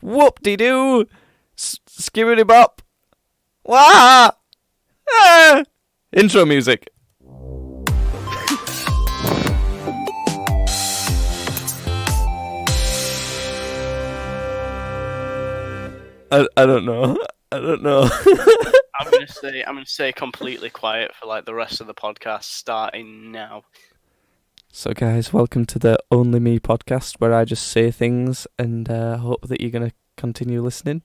Whoop-de-doo! Skibbity-bop! Wah! Ah! Intro music. I don't know. I don't know. I'm gonna stay completely quiet for like the rest of the podcast starting now. So guys, welcome to the Only Me podcast, where I just say things and hope that you're gonna continue listening.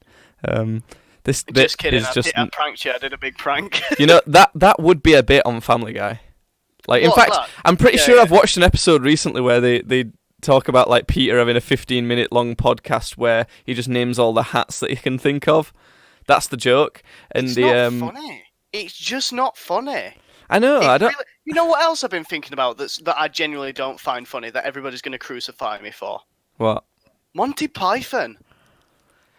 This bit Just kidding. is just I pranked you. I did a big prank. you know that would be a bit on Family Guy. Like, in fact, I'm pretty sure I've watched an episode recently where they talk about like Peter having a 15-minute long podcast where he just names all the hats that he can think of. That's the joke. And it's not funny. It's just not funny. I know. I don't. Really, you know what else I've been thinking about that I genuinely don't find funny, that everybody's going to crucify me for? What? Monty Python.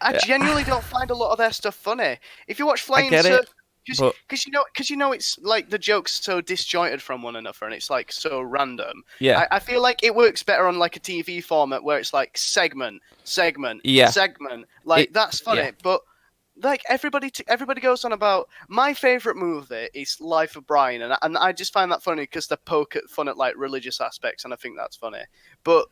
I genuinely don't find a lot of their stuff funny. If you watch Flying because you know it's like the jokes so disjointed from one another and it's like so random. Yeah. I feel like it works better on like a TV format where it's like segment, like that's funny. Yeah. But like everybody goes on about my favorite movie is Life of Brian, and I just find that funny because they poke at fun at like religious aspects, and I think that's funny. But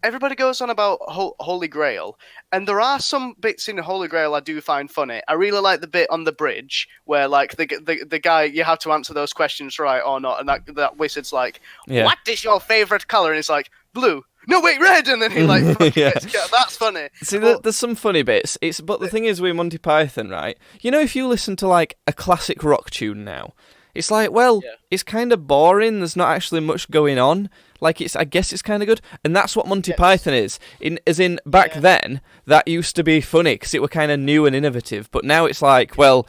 everybody goes on about Holy Grail, and there are some bits in Holy Grail I do find funny. I really like the bit on the bridge where like the guy, you have to answer those questions right or not, and that wizard's like, what is your favorite color? And it's like blue. No, wait, red! And then he like, that's funny. See, there's some funny bits. But the thing is with Monty Python, right? You know, if you listen to like a classic rock tune now, it's like, well, it's kind of boring. There's not actually much going on. Like, I guess it's kind of good, and that's what Monty Python is. Back then, that used to be funny because it were kind of new and innovative. But now it's like, well,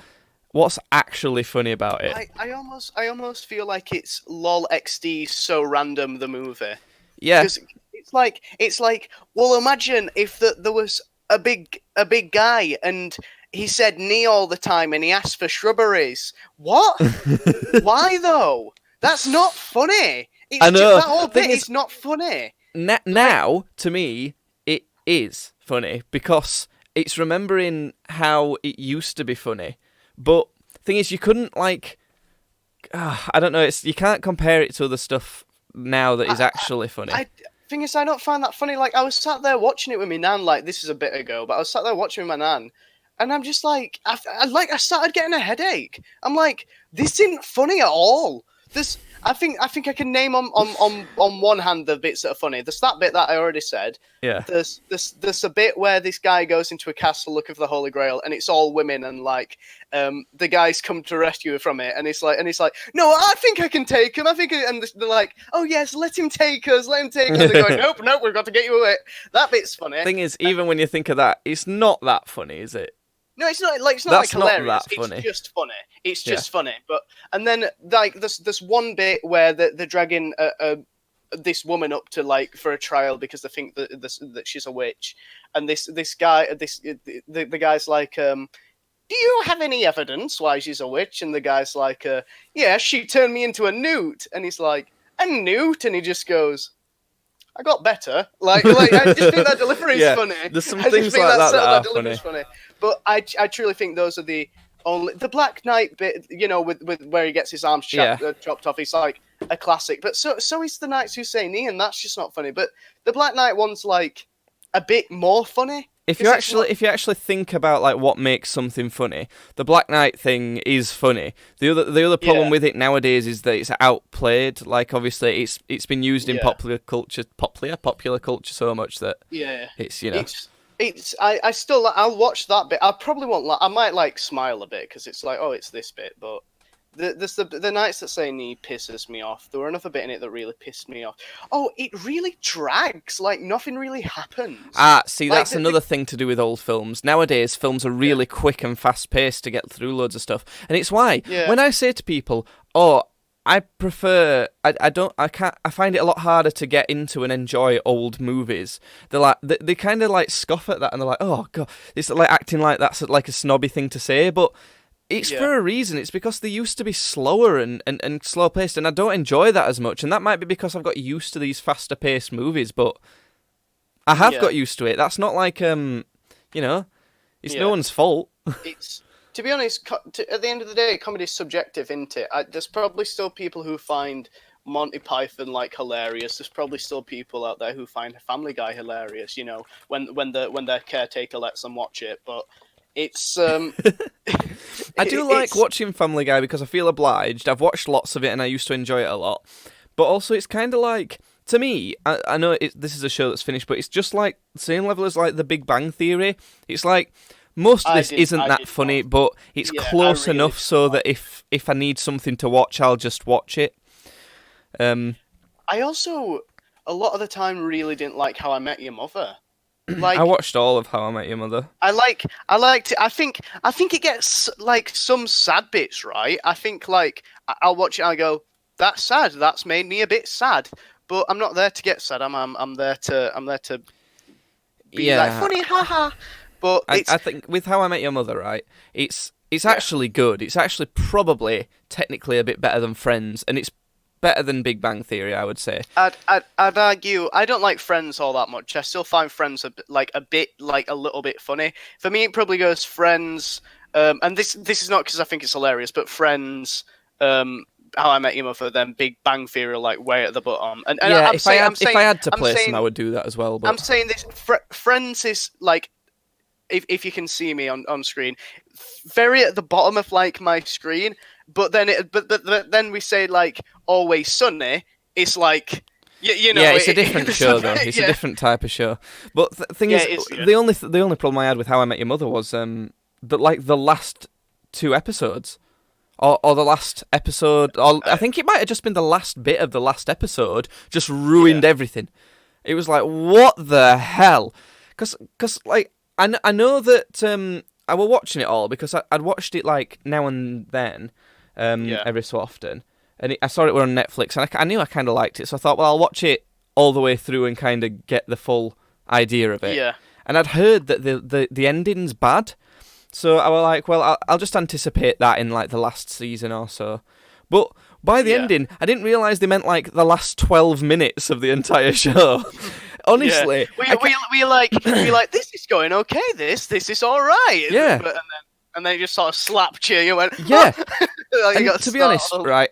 what's actually funny about it? I almost feel like it's LOL XD So Random the movie. Yeah. It's like, well, imagine if there was a big guy and he said knee all the time and he asked for shrubberies. What? Why though? That's not funny. I know. That whole bit is not funny. Now, to me, it is funny because it's remembering how it used to be funny. But the thing is, you couldn't like, I don't know. You can't compare it to other stuff now that is actually funny. Thing is, I don't find that funny. Like, I was sat there watching it with my nan, like, this is a bit ago, but I was sat there watching with my nan, and I'm just like, I started getting a headache. I'm like, this isn't funny at all. I think I can name on one hand the bits that are funny. There's that bit that I already said. Yeah. There's a bit where this guy goes into a castle looking for the Holy Grail, and it's all women, and like the guys come to rescue her from it, and it's like, no, I think I can take him. And they're like, oh yes, let him take us, let him take us. And they're going, nope, we've got to get you away. That bit's funny. Thing is, even when you think of that, it's not that funny, is it? No, it's not like hilarious. That funny. It's just funny. It's just funny. But and then like there's one bit where they're dragging this woman up to like for a trial because they think that she's a witch, and the guy's like, do you have any evidence why she's a witch? And the guy's like, yeah, she turned me into a newt. And he's like, a newt? And he just goes, I got better. Like I just think that delivery is funny. There's some things like that are funny. But I truly think those are the Black Knight bit, you know, with where he gets his arms chopped off. It's like a classic. But so is the Knights Who Say Knee, and that's just not funny. But the Black Knight one's like a bit more funny. If you actually think about like what makes something funny, the Black Knight thing is funny. The other problem with it nowadays is that it's outplayed. Like, obviously it's been used in popular culture so much that it's, you know. I'll watch that bit. I probably won't. I might like smile a bit because it's like, oh, it's this bit, but. The Knights That Say Knee pisses me off. There were another bit in it that really pissed me off. Oh, it really drags. Like, nothing really happens. See, that's another thing to do with old films. Nowadays, films are really quick and fast-paced to get through loads of stuff. And it's why, when I say to people, oh, I prefer... I find it a lot harder to get into and enjoy old movies. They're like... They kind of, like, scoff at that, and they're like, oh, God. It's like acting like that's, like, a snobby thing to say, but... It's for a reason. It's because they used to be slower and slow-paced, and I don't enjoy that as much. And that might be because I've got used to these faster-paced movies, but I have got used to it. That's not like, You know, it's no one's fault. It's, to be honest, at the end of the day, comedy's subjective, isn't it? There's probably still people who find Monty Python hilarious. There's probably still people out there who find Family Guy hilarious. You know, when their caretaker lets them watch it. But it's I do like watching Family Guy because I feel obliged. I've watched lots of it and I used to enjoy it a lot. But also, it's kind of like, to me, I know this is a show that's finished, but it's just like the same level as like The Big Bang Theory. It's like most of this isn't that funny, but it's close enough so that if I need something to watch, I'll just watch it. I also, a lot of the time, really didn't like How I Met Your Mother. Like, I watched all of How I Met Your Mother. I liked it. I think it gets like some sad bits, right? I think like I'll watch it and I go, that's sad. That's made me a bit sad. But I'm not there to get sad. I'm there to be like funny, haha. But I think with How I Met Your Mother, right? It's actually good. It's actually probably technically a bit better than Friends, and it's better than Big Bang Theory, I would say. I'd argue I don't like Friends all that much. I still find Friends a little bit funny. For me, it probably goes Friends, and this is not because I think it's hilarious, but Friends, How I Met Your Mother, then Big Bang Theory are like way at the bottom. And if I had to place them, I would do that as well. But I'm saying this: Friends is like, if you can see me on screen, very at the bottom of like my screen. But then then we say like Always Sunny. It's like you know. Yeah, it's a different show though. It's a different type of show. But the thing is, the only problem I had with How I Met Your Mother was that like the last two episodes. Or the last episode, or I think it might have just been the last bit of the last episode, just ruined everything. It was like, what the hell? Because like, I know that I was watching it all because I'd watched it like now and then, every so often, and I saw it were on Netflix, and I knew I kind of liked it, so I thought, well, I'll watch it all the way through and kind of get the full idea of it. Yeah. And I'd heard that the ending's bad. So I was like, well, I'll just anticipate that in like the last season or so. But by the ending, I didn't realise they meant like the last 12 minutes of the entire show. Honestly, we like this is going okay. This is all right. Yeah, and then you just sort of slapped you. You went and to be honest, right.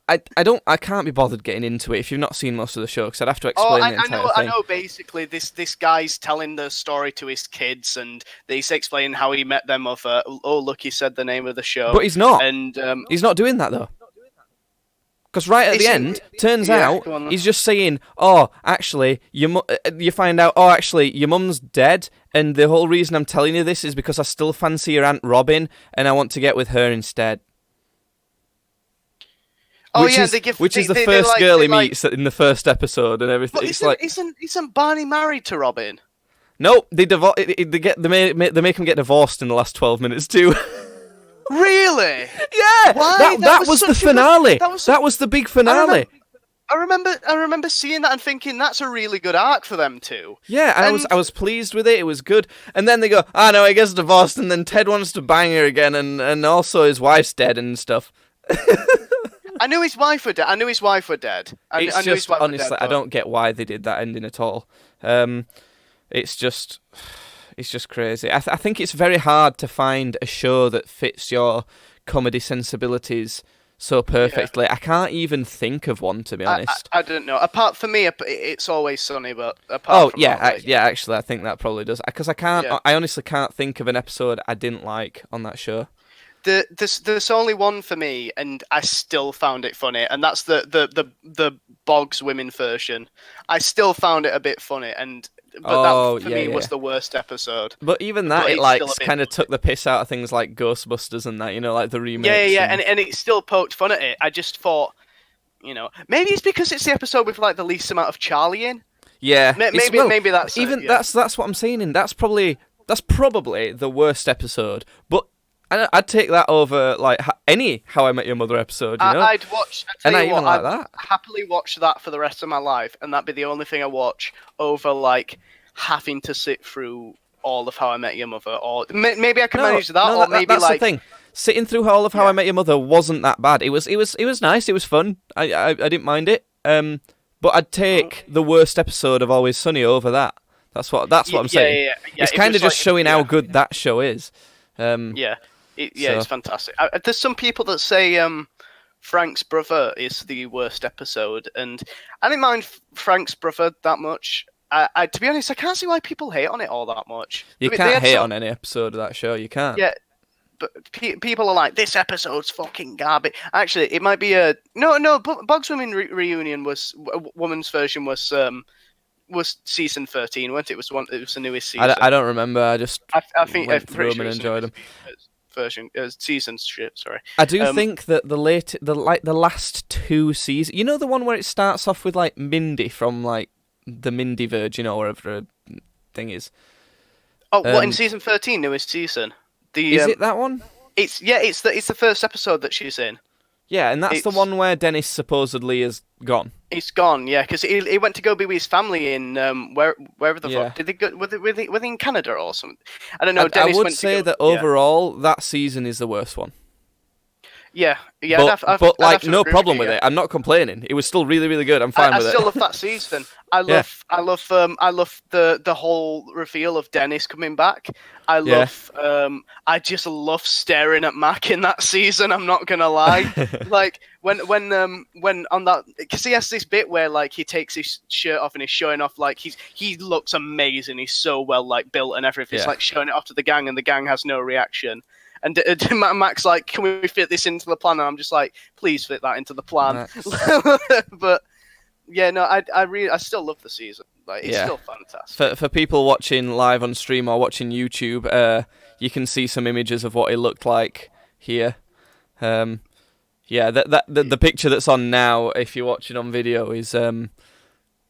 I can't be bothered getting into it if you've not seen most of the show because I'd have to explain the entire thing. I know. Basically, this guy's telling the story to his kids, and he's explaining how he met their mother. Oh, look, he said the name of the show, but he's not. And he's not doing that though. Because right at the end, turns out he's just saying, "Oh, actually, you find out. Oh, actually, your mum's dead, and the whole reason I'm telling you this is because I still fancy your Aunt Robin, and I want to get with her instead." Which is the first girl he meets in the first episode and everything. But isn't Barney married to Robin? Nope, they make him get divorced in the last 12 minutes too. Really? Yeah. Why? That was the finale. That was the big finale. I remember seeing that and thinking that's a really good arc for them too. Yeah, I was pleased with it. It was good. And then they go, no, he gets divorced, and then Ted wants to bang her again, and also his wife's dead and stuff. I knew his wife were dead. Honestly, I don't get why they did that ending at all. It's just crazy. I think it's very hard to find a show that fits your comedy sensibilities so perfectly. I can't even think of one, to be honest. I don't know. Apart from me, it's Always Sunny, but actually, I think that probably does. Because I honestly can't think of an episode I didn't like on that show. There's only one for me, and I still found it funny, and that's the Boggs women version. I still found it a bit funny, but that for me was the worst episode. But even that, it like kind of took the piss out of things like Ghostbusters and that, like the remakes. Yeah, and it still poked fun at it. I just thought, maybe it's because it's the episode with like the least amount of Charlie in. Yeah, maybe that's even that's what I'm saying. And that's probably the worst episode, but. I'd take that over like any How I Met Your Mother episode. I'd happily watch that for the rest of my life, and that'd be the only thing I watch over like having to sit through all of How I Met Your Mother. Or maybe I can manage that. Or maybe that's the thing. Sitting through all of How I Met Your Mother wasn't that bad. It was nice. It was fun. I didn't mind it. But I'd take the worst episode of Always Sunny over that. That's what I'm saying. It's kind of just showing how good that show is. It's fantastic. There's some people that say Frank's brother is the worst episode, and I didn't mind Frank's brother that much. To be honest, I can't see why people hate on it all that much. You can't hate on any episode of that show. You can't. Yeah, but people are like, this episode's fucking garbage. Actually, it might be a no. Bog's Women Reunion woman's version was season 13, wasn't it? It was the newest season. I don't remember. I think went through them and enjoyed them. Version season shit. Sorry. I do think that the last two seasons. You know the one where it starts off with like Mindy from like the Mindy Virgin or whatever her thing is. Oh, what in season 13, newest season? Is it that one? It's the first episode that she's in. Yeah, and that's the one where Dennis supposedly is gone. He's gone, yeah, because he went to go be with his family in wherever the fuck did they go? Were they in Canada or something? I don't know. I would say that overall that season is the worst one. Yeah. But no problem with it. I'm not complaining. It was still really, really good. I'm fine with it. I still love that season. I love the whole reveal of Dennis coming back. I just love staring at Mac in that season. I'm not gonna lie. Like when on that, because he has this bit where like he takes his shirt off and he's showing off like he looks amazing. He's so well like built and everything. It's like showing it off to the gang and the gang has no reaction. And Mac's like, can we fit this into the plan? And I'm just like, please fit that into the plan. But yeah, no, I still love the season. Like, it's still fantastic. For people watching live on stream or watching YouTube, you can see some images of what it looked like here. The picture that's on now, if you're watching on video, is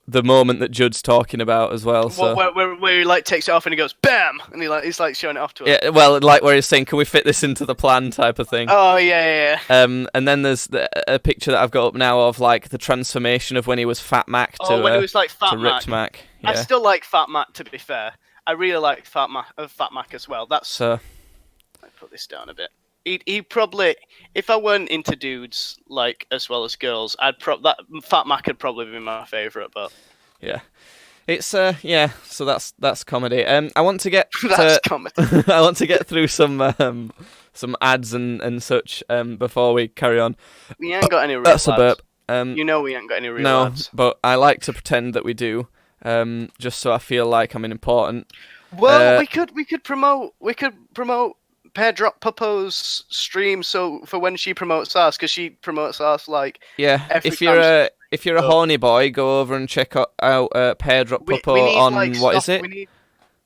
the moment that Judd's talking about as well. So where he like takes it off and he goes bam, and he's like showing it off to us. Yeah, well, like where he's saying, "Can we fit this into the plan?" type of thing. Oh yeah. And then there's a picture that I've got up now of like the transformation of when he was Fat Mac to when he was like Fat Ripped Mac. Yeah. I still like Fat Mac, to be fair. I really like Fat Mac as well. That's. Let me put this down a bit. He probably, if I weren't into dudes like as well as girls, that Fat Mac would probably be my favourite. But yeah, it's So that's comedy. I want to get comedy. I want to get through some ads and such before we carry on. We ain't got any real That's ads. a burp. We ain't got any real ads. But I like to pretend that we do, just so I feel like I'm important. Well, we could promote Pear Drop Popo's stream, so for when she promotes us, because she promotes us like if you're a horny boy, go over and check out Pear Drop Popo on like, what is it?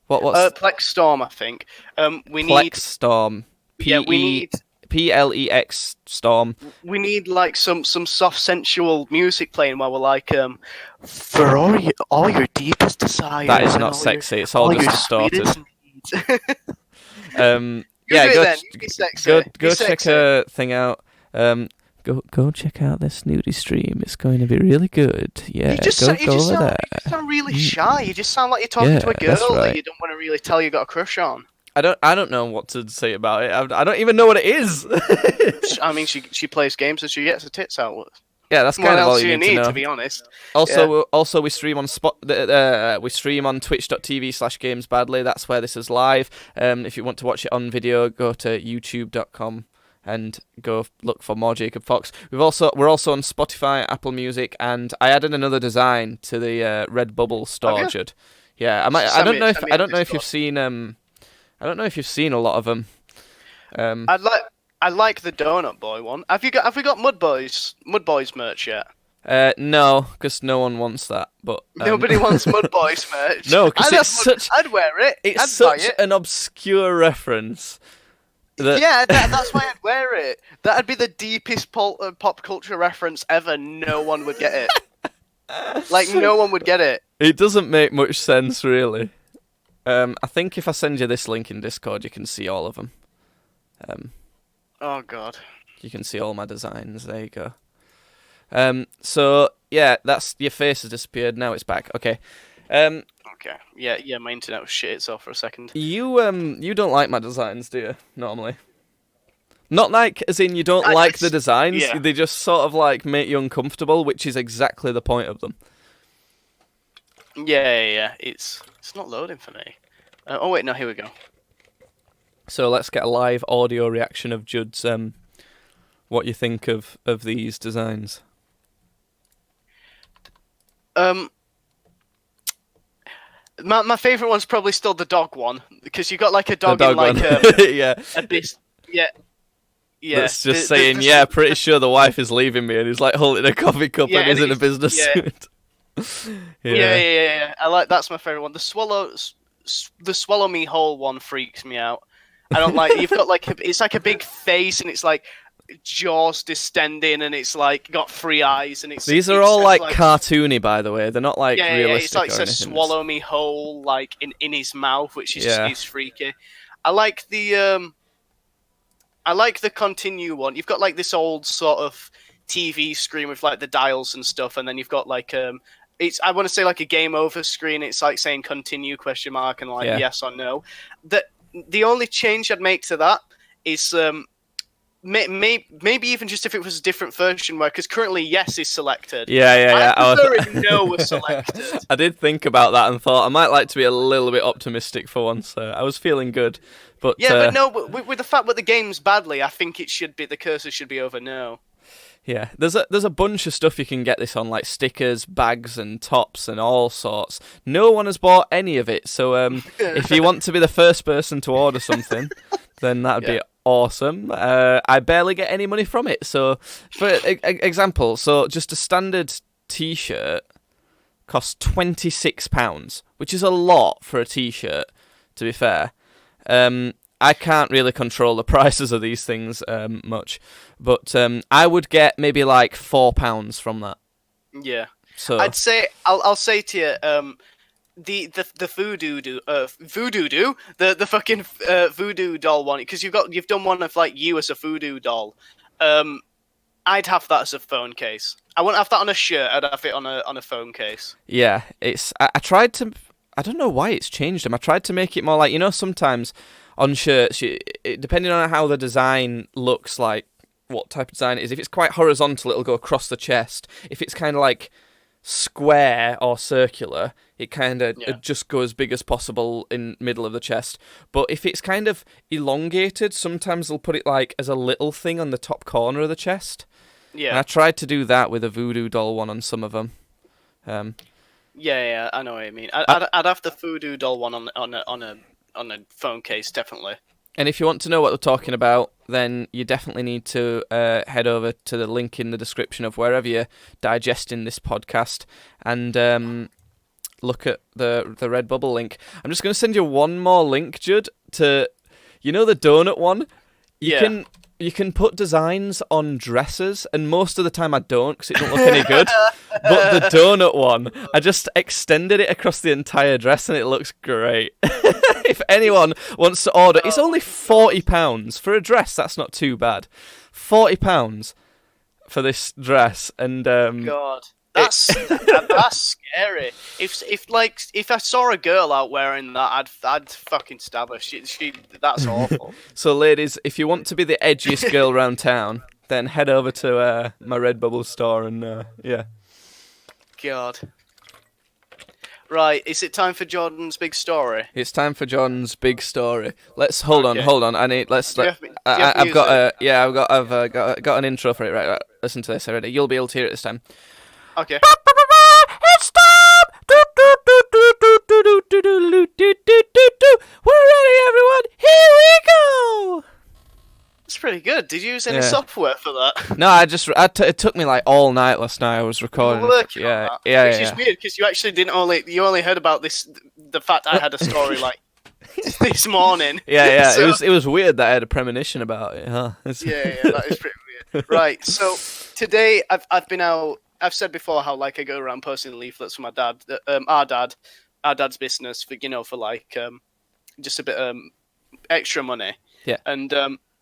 What's Plex Storm, I think. Plex Storm. PLEX Storm. We need like some soft sensual music playing while we're like for all your deepest desires. That is not sexy. It's all just distorted. Go check her thing out. Go check out this nudie stream. It's going to be really good. Yeah, you just sound really shy. You just sound like you're talking to a girl that you don't want to really tell you got a crush on. I don't know what to say about it. I don't even know what it is. I mean, she plays games and she gets her tits out. Yeah, that's kind of all you need to be honest. Also, we stream on on twitch.tv/gamesbadly. That's where this is live. If you want to watch it on video, go to youtube.com and go look for more Jacob Fox. We're also on Spotify, Apple Music, and I added another design to the Redbubble store. Judd. Yeah, I don't know if you've seen a lot of them. I like the Donut Boy one. Have we got Mud Boys merch yet? No, because no one wants that. But nobody wants Mud Boys merch. No, because I'd wear it. It's such an obscure reference. That's why I'd wear it. That'd be the deepest pop culture reference ever. No one would get it. Like no one would get it. It doesn't make much sense, really. I think if I send you this link in Discord, you can see all of them. Oh God! You can see all my designs. There you go. So yeah, that's your face has disappeared. Now it's back. Okay. Okay. Yeah. My internet was shit itself for a second. You don't like my designs, do you? Normally. Not like as in you don't like the designs. Yeah. They just sort of like make you uncomfortable, which is exactly the point of them. Yeah. It's not loading for me. Oh wait, no, here we go. So let's get a live audio reaction of Judd's what you think of these designs. My favourite one's probably still the dog one, because you got like a dog in like yeah. Yeah. That's just saying, pretty sure the wife is leaving me, and he's like holding a coffee cup and he's in a business suit. Yeah. I like, that's my favourite one. The swallow me whole one freaks me out. I don't like, you've got like, it's like a big face and it's like jaws distending and it's like got 3 eyes and these are all like cartoony, by the way. They're not like realistic. Yeah, it's like a swallow me whole like in his mouth, which is is freaky. I like the continue one. You've got like this old sort of TV screen with like the dials and stuff, and then you've got like it's, I want to say like a game over screen. It's like saying continue ? And like yes or no. The only change I'd make to that is maybe even just if it was a different version, where, because currently yes is selected. Yeah. I prefer if no was selected. I did think about that and thought I might like to be a little bit optimistic for once. I was feeling good, but but no. But with the fact that the game's badly, I think it should be, the cursor should be over no. Yeah, there's a bunch of stuff you can get this on, like stickers, bags, and tops, and all sorts. No one has bought any of it, so if you want to be the first person to order something, then that'd be awesome. I barely get any money from it, so for example, so just a standard T-shirt costs £26, which is a lot for a T-shirt, to be fair. I can't really control the prices of these things much, but I would get maybe like £4 from that. Yeah. So I'd say I'll say to you, the the fucking voodoo doll one, because you've done one of like you as a voodoo doll. I'd have that as a phone case. I wouldn't have that on a shirt. I'd have it on a phone case. Yeah, it's. I tried to. I don't know why it's changed them. I tried to make it more like, sometimes on shirts, depending on how the design looks, like what type of design it is. If it's quite horizontal, it'll go across the chest. If it's kind of like square or circular, it kind of just go as big as possible in middle of the chest. But if it's kind of elongated, sometimes they'll put it like as a little thing on the top corner of the chest. Yeah. And I tried to do that with a voodoo doll one on some of them. Yeah, I know what you mean. I'd have the voodoo doll one on a phone case, definitely. And if you want to know what we're talking about, then you definitely need to head over to the link in the description of wherever you're digesting this podcast and look at the Redbubble link. I'm just going to send you one more link, Judd, to, the donut one. You can put designs on dresses, and most of the time I don't, because it don't look any good. But the donut one, I just extended it across the entire dress, and it looks great. If anyone wants to order, it's only £40 for a dress. That's not too bad. £40 for this dress, and God. That's scary. If I saw a girl out wearing that, I'd fucking stab her. She that's awful. So, ladies, if you want to be the edgiest girl around town, then head over to my Redbubble store and God. Right, is it time for Jordan's big story? It's time for Jordan's big story. Let's hold on. I've got an intro for it. Right. Listen to this already. You'll be able to hear it this time. Okay. It's time! We're ready, everyone! Here we go! That's pretty good. Did you use any software for that? No, it took me like all night last night. I was recording. Which is weird, because you actually you only heard about the fact I had a story like this morning. Yeah. So, it was weird that I had a premonition about it, huh? Yeah, that is pretty weird. Right, so today I've been out. I've said before how like I go around posting leaflets for my dad, our dad's business for like just a bit extra money. Yeah. And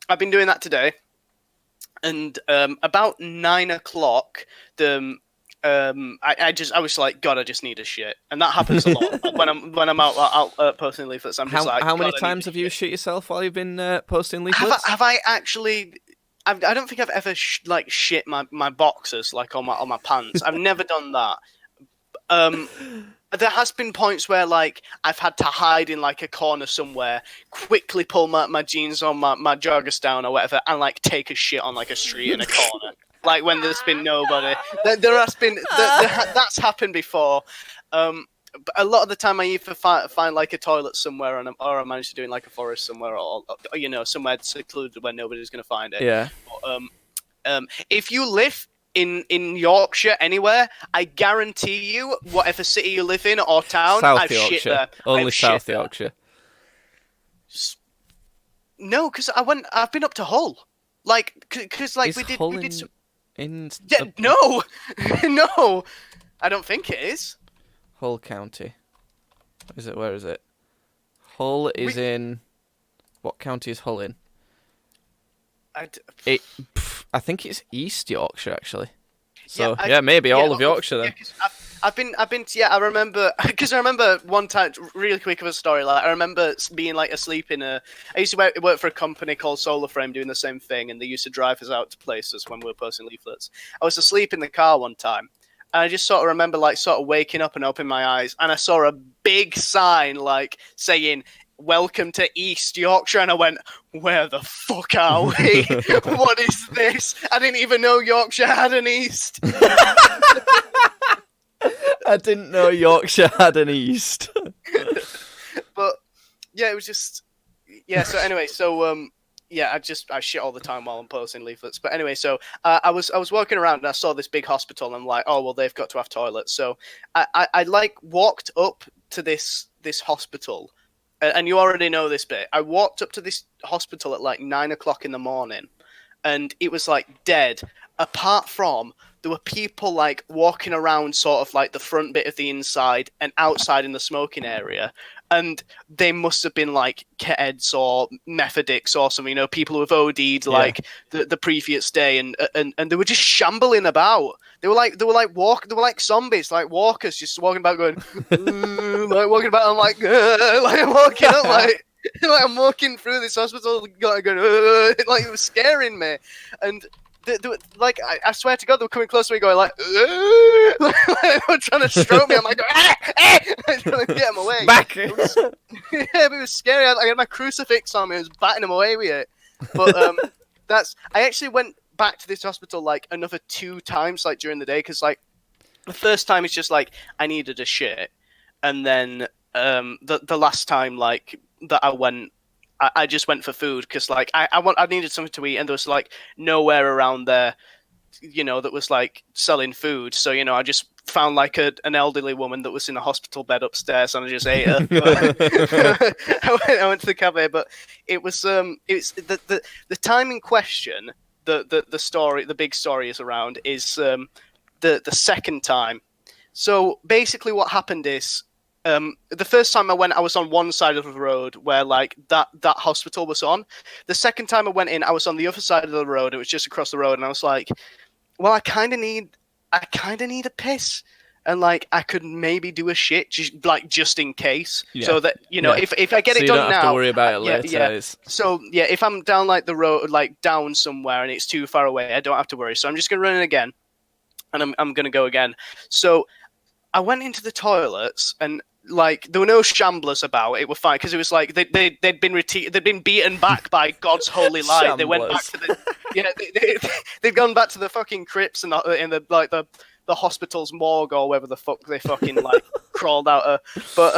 I've been doing that today. And about 9 o'clock, I was like, God, I just need a shit, and that happens a lot when I'm out posting leaflets. I'm just how many times have you shit yourself while you've been posting leaflets? Have I actually? I don't think I've ever shit my boxers like on my pants. I've never done that. there has been points where like I've had to hide in like a corner somewhere, quickly pull my jeans on, my joggers down or whatever, and like take a shit on like a street in a corner. Like when there's been nobody. There has been that's happened before. A lot of the time, I either find like a toilet somewhere, or I manage to do it in like a forest somewhere, or somewhere secluded where nobody's going to find it. Yeah. But, if you live in Yorkshire anywhere, I guarantee you, whatever city you live in or town, I've shit there. Only South Yorkshire. No, because I've been up to Hull, like because like we did some. No, no, I don't think it is. Hull County. Is it? Where is it? Hull is in. What county is Hull in? I think it's East Yorkshire actually. So maybe all of Yorkshire then. I've been. I remember because I remember one time, really quick of a story. Like I remember being like asleep in a. I used to work for a company called Solar Frame, doing the same thing, and they used to drive us out to places when we were posting leaflets. I was asleep in the car one time. And I just sort of remember like sort of waking up and opening my eyes, and I saw a big sign like saying "Welcome to East Yorkshire," and I went, "Where the fuck are we? What is this? I didn't even know Yorkshire had an East." I didn't know Yorkshire had an East. But yeah, it was just So anyway, I shit all the time while I'm posting leaflets. But anyway, so I was walking around and I saw this big hospital, and I'm like, oh well, they've got to have toilets. So I like walked up to this hospital, and you already know this bit. I walked up to this hospital at like 9 o'clock in the morning, and it was like dead. Apart from there were people like walking around sort of like the front bit of the inside and outside in the smoking area. And they must have been like ketheads or meth addicts or something, people who have OD'd like the previous day, and they were just shambling about. They were like zombies, like walkers, just walking about, going like walking about. I'm like I'm walking up like I'm walking through this hospital, going like it was scaring me, and. Like I swear to God, they were coming close to me, going like, they were trying to stroke me. I'm like, I'm trying to get them away. Back. But it was scary. I had my crucifix on me. I was batting them away with it. But I actually went back to this hospital like another 2 times, like during the day, because like the first time it's just like I needed a shit, and then the last time like that I went. I just went for food because like I needed something to eat, and there was like nowhere around there, that was like selling food. So I just found like an elderly woman that was in a hospital bed upstairs, and I just ate her. I went to the cafe, but it was the time in question. The story, the big story is around is the second time. So basically, what happened is. The first time I went, I was on one side of the road where like that hospital was on. The second time I went in, I was on the other side of the road. It was just across the road, and I was like, "Well, I kind of need a piss, and like I could maybe do a shit just in case, so that if I get it done now, you don't have to worry about it later. Yeah. So if I'm down like the road, like down somewhere, and it's too far away, I don't have to worry. So I'm just gonna run in again, and I'm gonna go again. So I went into the toilets and. Like there were no shamblers about. It were fine because it was like they'd been beaten back by God's holy light. They went back to the they'd gone back to the fucking crypts and in the hospital's morgue or wherever the fuck they fucking like crawled out of. But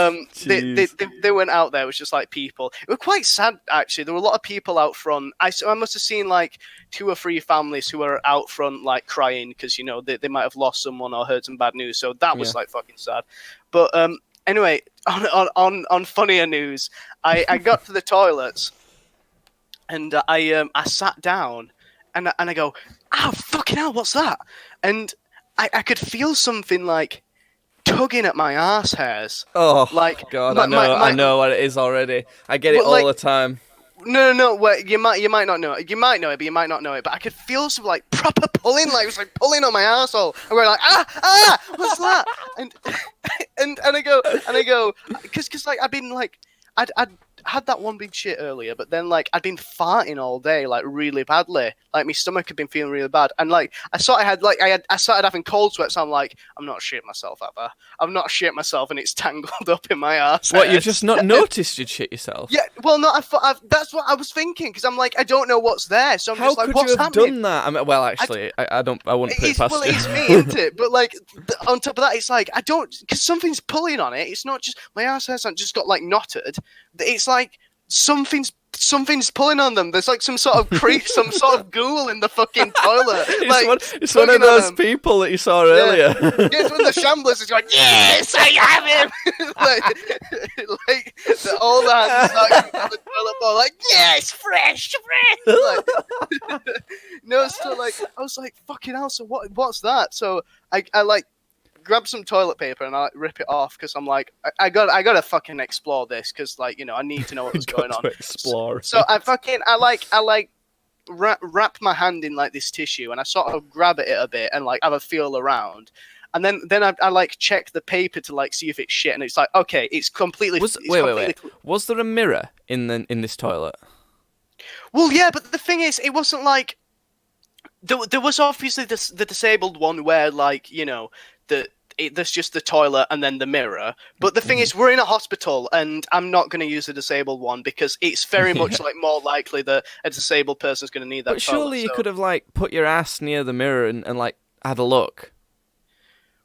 they went out there. It was just like people. It was quite sad actually. There were a lot of people out front. I must have seen like 2 or 3 families who were out front like crying because they might have lost someone or heard some bad news. So that was like fucking sad. But anyway, on funnier news, I got to the toilets, and I sat down, and I go, "Oh fucking hell, what's that?" And I could feel something like tugging at my arse hairs. Oh, like God, I know what it is already. I get it all the time. No. Well, you might not know it. You might know it, but you might not know it. But I could feel some like proper pulling, like it was like pulling on my arsehole. I'm going like, what's that? And I go, because like I'd been like, I'd had that one been shit earlier, but then like I'd been farting all day, like really badly. Like my stomach had been feeling really bad, and like I started having cold sweats. So I'm like, I'm not shit myself, ever. I'm not shit myself, and it's tangled up in my ass. What, you've just not noticed you'd shit yourself? Yeah, well, no, that's what I was thinking, because I'm like, I don't know what's there, so I'm just like, what's happening? How could you have done that? I mean, well, actually, I wouldn't put it past you. Well, it's me, isn't it? But like, on top of that, it's like, because something's pulling on it. It's not just, my ass hasn't just got like knotted. It's like, something's pulling on them. There's like some sort of some sort of ghoul in the fucking toilet. It's one of those people that you saw earlier. Yeah, it's when the shamblers is going, yes, I have him. like all the hands like on the toilet bowl, like, yes, fresh. Like, no, so like I was like, fucking hell. So what's that? So I like grab some toilet paper and I like rip it off, because I'm like, I gotta fucking explore this, because like, you know, I need to know what's going on. Explore. So I wrap my hand in like this tissue, and I sort of grab it a bit and like have a feel around, and then I like check the paper to like see if it's shit, and it's like, okay, it's completely. Wait. Was there a mirror in this toilet? Well, yeah, but the thing is, it wasn't like there was obviously the disabled one where, like, you know, there's just the toilet and then the mirror. But the thing is, we're in a hospital, and I'm not going to use a disabled one, because it's very much like more likely that a disabled person's going to need that. But surely you could have like put your ass near the mirror and like had a look.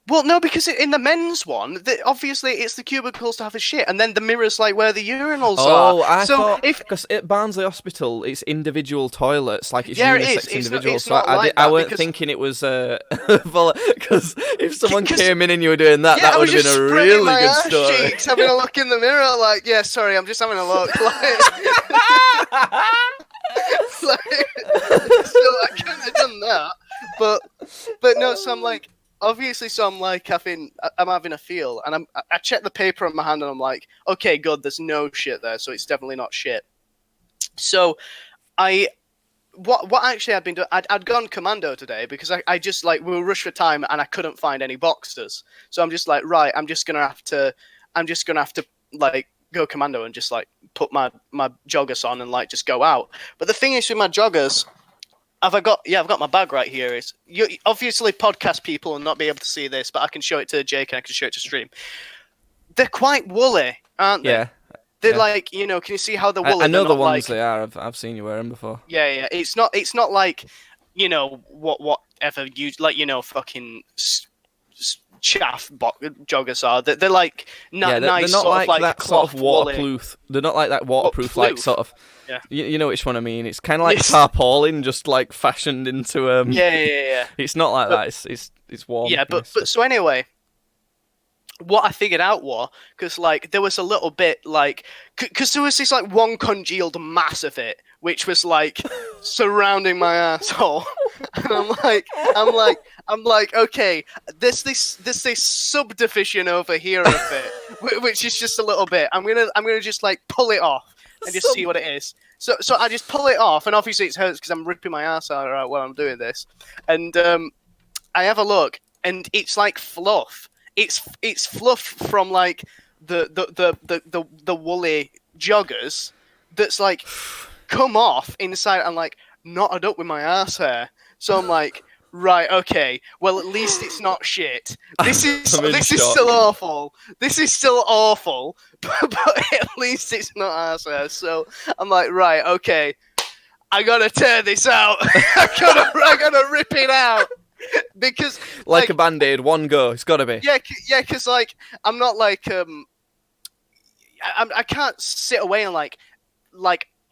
Well, no, because in the men's one, obviously it's the cubicles to have a shit, and then the mirror's like where the urinals are. Oh, I thought, because at Barnsley Hospital, it's individual toilets, like it's unisex individual. It's not like I weren't thinking it was because if someone came in and you were doing that, that would have been a really good story. Cheeks, having a look in the mirror, like, yeah, sorry, I'm just having a look. So I couldn't have done that, but no. So I'm like. Obviously, so I'm like I'm having a feel, and I check the paper on my hand, and I'm like, okay, good, there's no shit there, so it's definitely not shit. So, what actually I'd been doing, I'd gone commando today, because I just like, we were rushed for time, and I couldn't find any boxers. So I'm just like, right, I'm just gonna have to like go commando and just like put my joggers on and like just go out. But the thing is with my joggers. I've got my bag right here. Obviously, podcast people will not be able to see this, but I can show it to Jake and I can show it to stream. They're quite woolly, aren't they? Yeah. They're like, you know, can you see how they're woolly? I know the ones they are. I've seen you wear them before. Yeah. It's not like, you know, whatever you like, you know, fucking chaff joggers are. They're like nice. They're not sort like of, that sort of waterproof. They're not like that waterproof, like sort of. Yeah. You know which one I mean. It's kind of like tarpaulin, just like fashioned into Yeah. It's not like that. It's warm. Yeah, but so anyway, what I figured out was, because like there was a little bit like, because there was this like one congealed mass of it, which was like surrounding my asshole, and I'm like, okay, there's this subdivision over here of it, which is just a little bit. I'm gonna just like pull it off and just see what it is. So I just pull it off, and obviously it hurts because I'm ripping my ass out while I'm doing this, and I have a look, and it's like fluff. It's fluff from like the woolly joggers that's like come off inside and like knotted up with my ass hair. So I'm like, right, okay, well at least it's not shit. This is still awful. This is still awful, but at least it's not ass hair. So I'm like, right, okay, I gotta tear this out. I gotta rip it out. Because like a band-aid, one go. It's got to be. Yeah. Because like I'm not like I can't sit away and like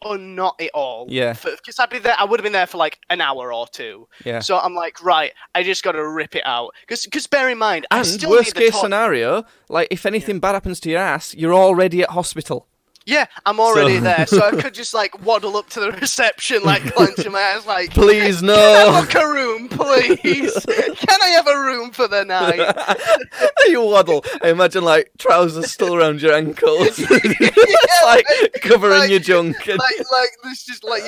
unknot it all. Yeah. Because I'd be there. I would have been there for like an hour or two. Yeah. So I'm like, right, I just got to rip it out. Because bear in mind, and I still worst need case scenario, like if anything bad happens to your ass, you're already at hospital. Yeah, I'm already there, so I could just like waddle up to the reception, like clenching my ass, like, please no. Can I book a room, please? Can I have a room for the night? You waddle. I imagine like trousers still around your ankles, like covering your junk. And... Like there's just like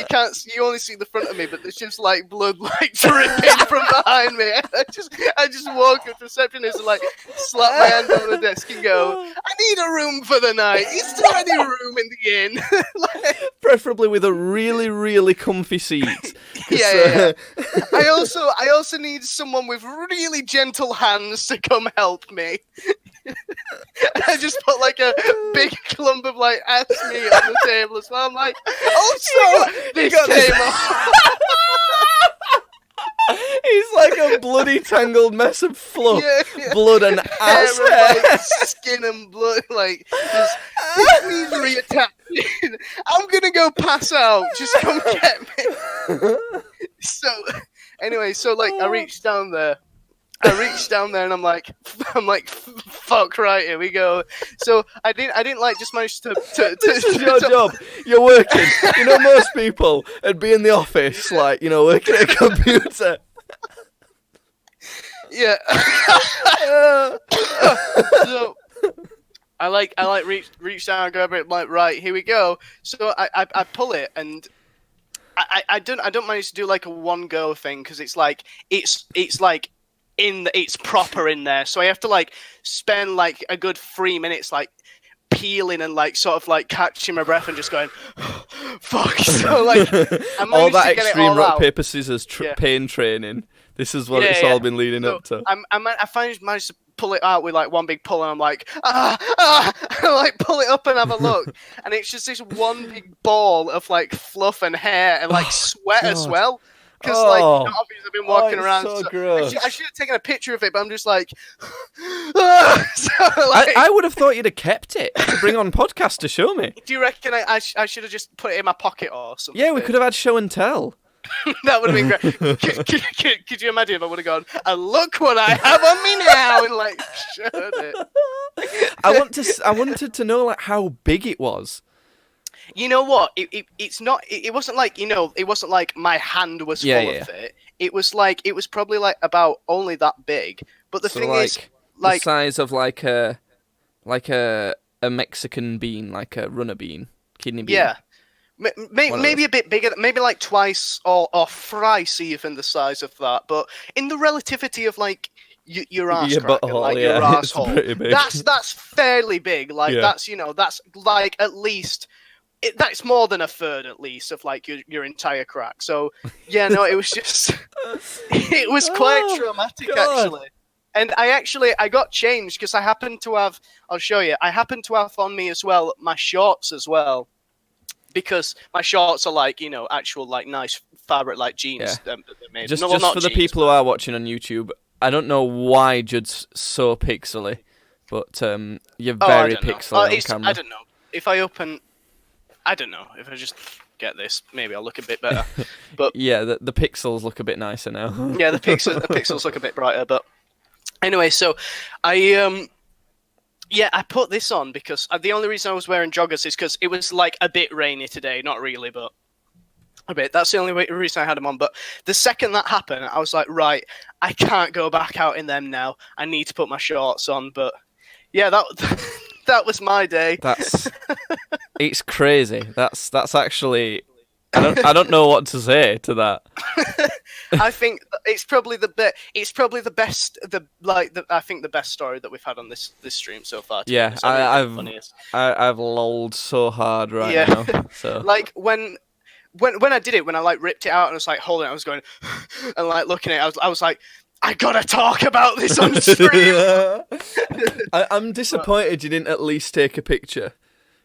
you only see the front of me, but there's just like blood like dripping from behind me. I just walk up to the receptionist and like slap my hand on the desk and go, I need a room for the night. Is there any room? room in the inn. Preferably with a really, really comfy seat. Yeah. I also need someone with really gentle hands to come help me. I just put like a big clump of like ass meat on the table as well. I'm like, also this table. He's like a bloody tangled mess of fluff, blood and ass hair. Like, skin and blood, like just please reattach it. I'm gonna go pass out. Just come get me. So anyway, I reached down there. And I'm like, fuck, right, here we go. So I didn't like just manage to this is your job. You're working. You know, most people would be in the office, like, you know, working at a computer. Yeah. So I reach down and grab it, like, right, here we go. So I pull it, and I don't manage to do like a one go thing, because it's like it's proper in there, so I have to like spend like a good 3 minutes like peeling and like sort of like catching my breath and just going fuck. So like all that extreme rock paper scissors pain training. This is what it's all been leading up to. I finally managed to pull it out with like one big pull, and I'm like I like pull it up and have a look, and it's just this one big ball of like fluff and hair and like sweat as well. Because, obviously I've been walking around. So gross. I should have taken a picture of it, but I'm just like... I would have thought you'd have kept it to bring on podcast to show me. Do you reckon I should have just put it in my pocket or something? Yeah, we could have had show and tell. That would have been great. Could you imagine if I would have gone, look what I have on me now, and, like, showed it? I wanted to know, like, how big it was. You know what? It's not. It wasn't like, you know. It wasn't like my hand was full of it. It was probably like about only that big. But the thing is, like the size of like a Mexican bean, like a runner bean, kidney bean. Yeah, maybe a bit bigger. Maybe like twice or thrice even the size of that. But in the relativity of like your ass crack and like your asshole, that's fairly big. Like that's like at least. That's more than a third, at least, of like your entire crack. So, yeah, no, it was just, it was quite traumatic, actually. And I got changed because I happened to have, I'll show you, I happened to have on me as well my shorts as well, because my shorts are like, you know, actual like nice fabric like jeans. Yeah. Made. Just for the people who are watching on YouTube, I don't know why Judd's so pixely, but you're very pixely on camera. I don't know. If I open... I don't know. If I just get this, maybe I'll look a bit better. But yeah, the pixels look a bit nicer now. Yeah, the pixels look a bit brighter. But anyway, so I put this on because the only reason I was wearing joggers is because it was like a bit rainy today. Not really, but a bit. That's the only reason I had them on. But the second that happened, I was like, right, I can't go back out in them now. I need to put my shorts on. But yeah, that was my day. It's crazy. That's actually I don't know what to say to that. I think it's probably the best I think the best story that we've had on this stream so far. Yeah, I've lolled so hard now. So like when I did it, when I like ripped it out and I was like holding it, I was going and like looking at it, I was like, I gotta talk about this on stream. I'm disappointed you didn't at least take a picture,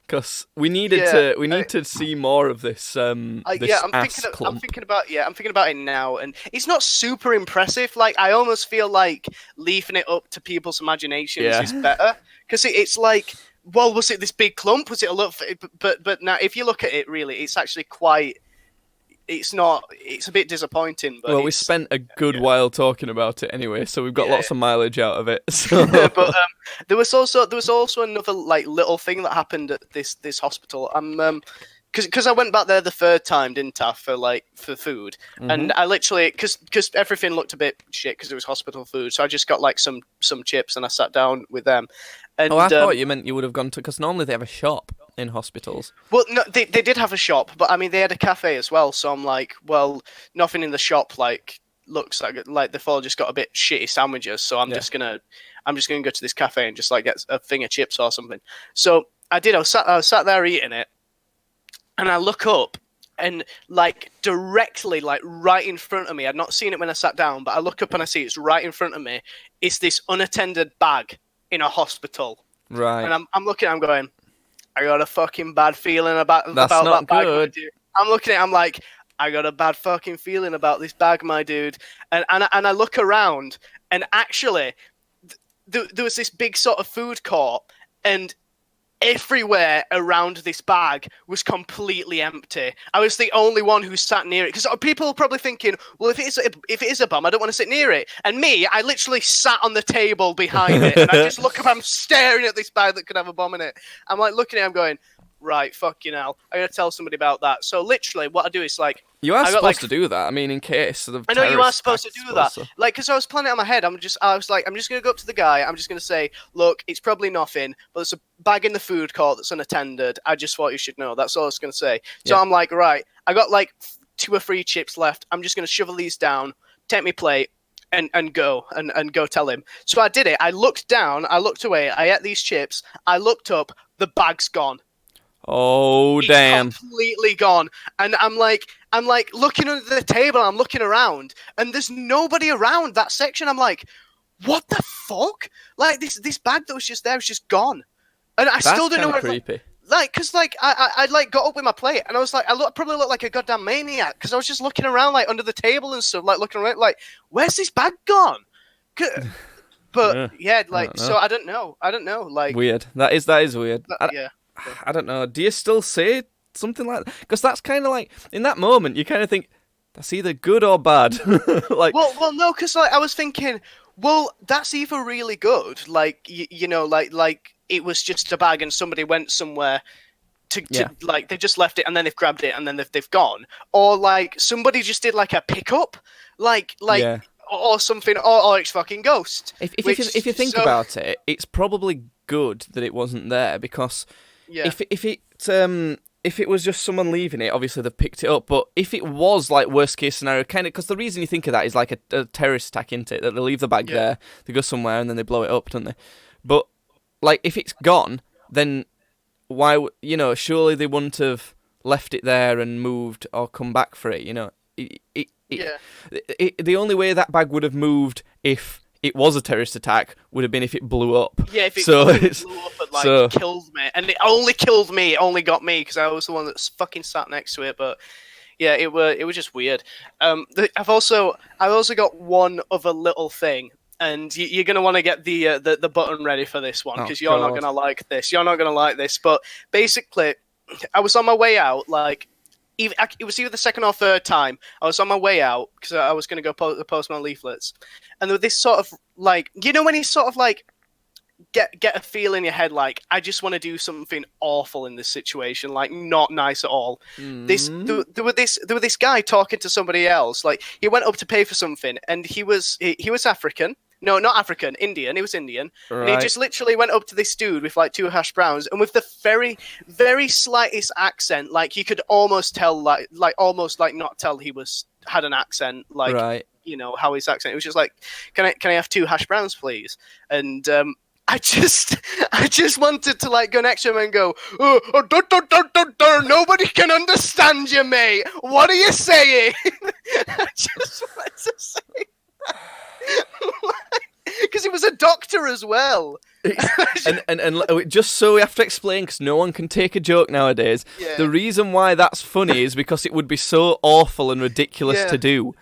because we need to see more of this. I'm thinking about it now, and it's not super impressive. Like I almost feel like leaving it up to people's imaginations is better, because it's like, well, was it this big clump? Was it a lot? But now, if you look at it, really, it's actually quite. It's not. It's a bit disappointing. But we spent a good while talking about it anyway, so we've got lots of mileage out of it. So. But there was also another like little thing that happened at this hospital. Because I went back there the third time, didn't I, for food, and I literally because everything looked a bit shit because it was hospital food, so I just got like some chips and I sat down with them. And, I thought you meant you would have gone to, because normally they have a shop in hospitals. Well, no, they did have a shop, but I mean they had a cafe as well. So I'm like, well, nothing in the shop like looks like they've all just got a bit shitty sandwiches. So I'm just gonna go to this cafe and just like get a thing of chips or something. So I did. I was sat there eating it, and I look up, and like directly, like right in front of me. I'd not seen it when I sat down, but I look up and I see it's right in front of me. It's this unattended bag in a hospital. Right. And I'm looking. I'm going. I got a fucking bad feeling about That's about not that bag, good. my dude. I'm looking at it, I'm like, I got a bad fucking feeling about this bag, my dude. And I look around, and actually, there was this big sort of food court, and everywhere around this bag was completely empty. I was the only one who sat near it, because people are probably thinking, well, if it is a bum, I don't want to sit near it. And me, I literally sat on the table behind it, and I just look up, I'm staring at this bag that could have a bomb in it. I'm like looking at it, I'm going, right, fucking hell, I gotta tell somebody about that. So literally, what I do is like, you are supposed to do that. I mean, in case of I know you are supposed to do that. So. Like, because I was planning it on my head. I was like, I'm just gonna go up to the guy. I'm just gonna say, look, it's probably nothing, but there's a bag in the food court that's unattended. I just thought you should know. That's all I was gonna say. So I'm like, right, I got like 2 or 3 chips left. I'm just gonna shovel these down, take my plate, and go tell him. So I did it. I looked down. I looked away. I ate these chips. I looked up. The bag's gone. Oh, damn. It's completely gone. And I'm like looking under the table, I'm looking around, and there's nobody around that section. I'm like, what the fuck? Like, this bag that was just there was just gone. And I still don't know where. Creepy. Like, because like I like got up with my plate, and I was like, probably looked like a goddamn maniac, because I was just looking around like under the table and stuff, like looking around, like, where's this bag gone? But yeah, like, so I don't know, like, weird. That is weird. Yeah. I don't know. Do you still say something like that? Because that's kind of like, in that moment, you kind of think, that's either good or bad. Like, well, no, because like I was thinking, well, that's either really good, like you know, like it was just a bag and somebody went somewhere to like they just left it and then they've grabbed it and then they've gone, or like somebody just did like a pickup, like. Yeah. Or something, or it's fucking ghost. If you think about it, it's probably good that it wasn't there, because if it was just someone leaving it, obviously they've picked it up. But if it was like worst case scenario, kind of, because the reason you think of that is like a terrorist attack, isn't it? That they leave the bag there, they go somewhere and then they blow it up, don't they? But like if it's gone, then why? You know, surely they wouldn't have left it there and moved or come back for it. You know, the only way that bag would have moved if it was a terrorist attack would have been if it blew up. Yeah, if it blew up and like killed me, and it only killed me, it only got me because I was the one that's fucking sat next to it. But yeah, it was just weird. I've also got one other little thing, and you're gonna want to get the button ready for this one, because you're not gonna like this. You're not gonna like this. But basically, I was on my way out, like. It was either the second or third time I was on my way out because I was going to go post my leaflets, and there was this sort of like, you know, when you sort of like get a feel in your head like, I just want to do something awful in this situation, like not nice at all. There was this guy talking to somebody else, like he went up to pay for something, and he was African. No, not African, Indian. He was Indian. Right. And he just literally went up to this dude with like 2 hash browns, and with the very, very slightest accent, like you could almost tell, like almost like not tell he had an accent, like, right. You know, how his accent. It was just like, can I have 2 hash browns, please? And I just wanted to like go next to him and go, nobody can understand you, mate. What are you saying? I just wanted to say that. Because he was a doctor as well. and just so we have to explain, because no one can take a joke nowadays, the reason why that's funny is because it would be so awful and ridiculous to do.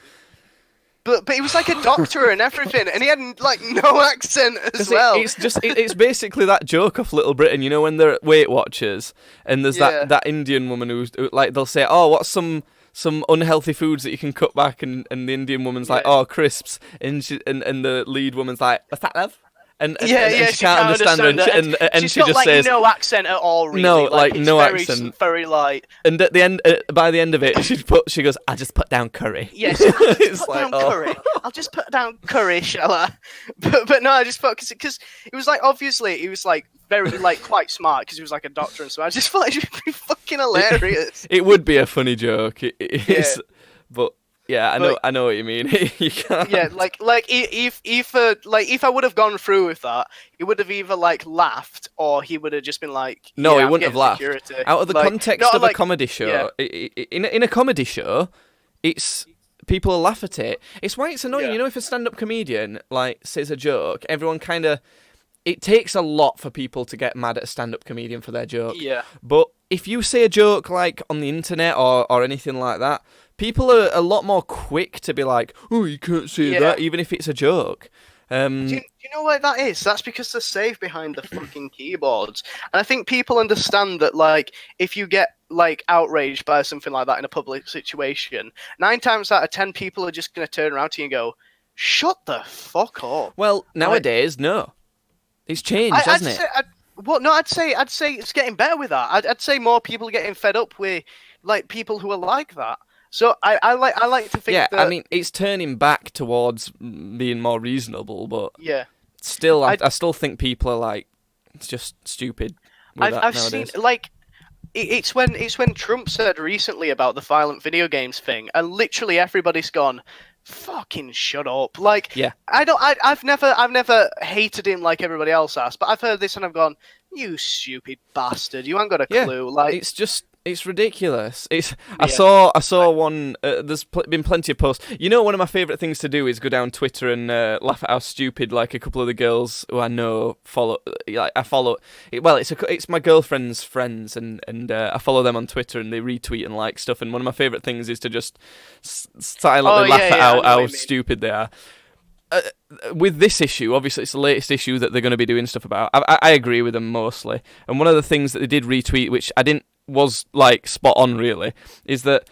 But he was like a doctor and everything, and he had like no accent as well. It's basically that joke of Little Britain, you know, when they're at Weight Watchers, and there's that Indian woman who's like, they'll say, oh, what's some unhealthy foods that you can cut back, and the Indian woman's like, oh, crisps, and the lead woman's like, what's that, love? And she can't understand her, and she just says no accent at all, really. No, like no accent, very light. And at the end, by the end of it, she goes, I just put down curry. Yes, curry. I'll just put down curry, shall I? But no, I just thought, because it was like, obviously he was like very like quite smart, because he was like a doctor, and so I just thought it would be fucking hilarious. It would be a funny joke. It is, but Yeah, I know what you mean. You can't. Yeah, if I would have gone through with that, he would have either like laughed or he would have just been like, no, yeah, he wouldn't have laughed. Security. Out of the context of a comedy show, yeah. in a comedy show, it's people will laugh at it. It's why it's annoying. Yeah. You know, if a stand-up comedian like says a joke, everyone kind of. It takes a lot for people to get mad at a stand-up comedian for their joke. Yeah. But if you say a joke like on the internet or anything like that, people are a lot more quick to be like, "Oh, you can't say that," even if it's a joke. Do you know why that is? That's because they're safe behind the fucking keyboards. And I think people understand that, like, if you get, like, outraged by something like that in a public situation, 9 times out of 10 people are just going to turn around to you and go, shut the fuck up. Well, nowadays, no. It's changed, hasn't it? I'd say it's getting better with that. I'd say more people are getting fed up with, like, people who are like that. So I like to think that... I mean, it's turning back towards being more reasonable, but still, I still think people are like, it's just stupid. I've seen, like, it's when Trump said recently about the violent video games thing, and literally everybody's gone, fucking shut up. Like, I've never hated him like everybody else has, but I've heard this and I've gone, you stupid bastard, you ain't got a clue. Like, it's ridiculous. I saw one. There's been plenty of posts. You know, one of my favourite things to do is go down Twitter and laugh at how stupid like a couple of the girls who I know follow. Like I follow. Well, it's my girlfriend's friends, and I follow them on Twitter, and they retweet and like stuff. And one of my favourite things is to just silently laugh at how stupid they are. With this issue, obviously it's the latest issue that they're going to be doing stuff about. I agree with them mostly. And one of the things that they did retweet, which I didn't was like spot on really, is that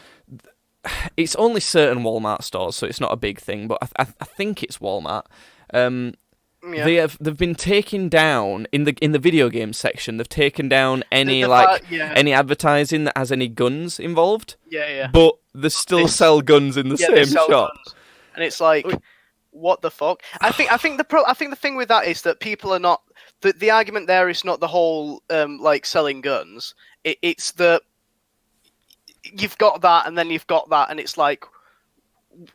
it's only certain Walmart stores, so it's not a big thing, but I think it's Walmart. They've been taking down in the video game section. They've taken down any any advertising that has any guns involved. But they still sell guns in the same shop. Guns. And it's like, what the fuck? I think the thing with that is that people are not. The argument there is not the whole like selling guns. It's that you've got that and then you've got that, and it's like,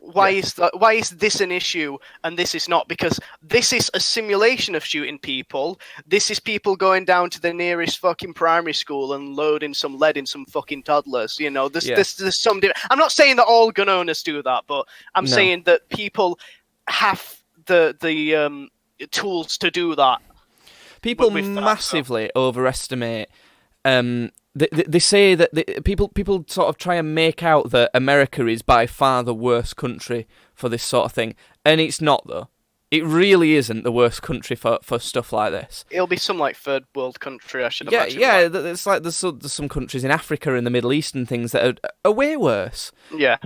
why is this an issue and this is not? Because this is a simulation of shooting people. This is people going down to the nearest fucking primary school and loading some lead in some fucking toddlers. You know, there's some. I'm not saying that all gun owners do that, but I'm saying that people have the tools to do that. People massively overestimate. They say that people sort of try and make out that America is by far the worst country for this sort of thing, and it's not though. It really isn't the worst country for stuff like this. It'll be some like third world country, I should imagine. Yeah, it's like there's some countries in Africa and the Middle East and things that are way worse. Yeah.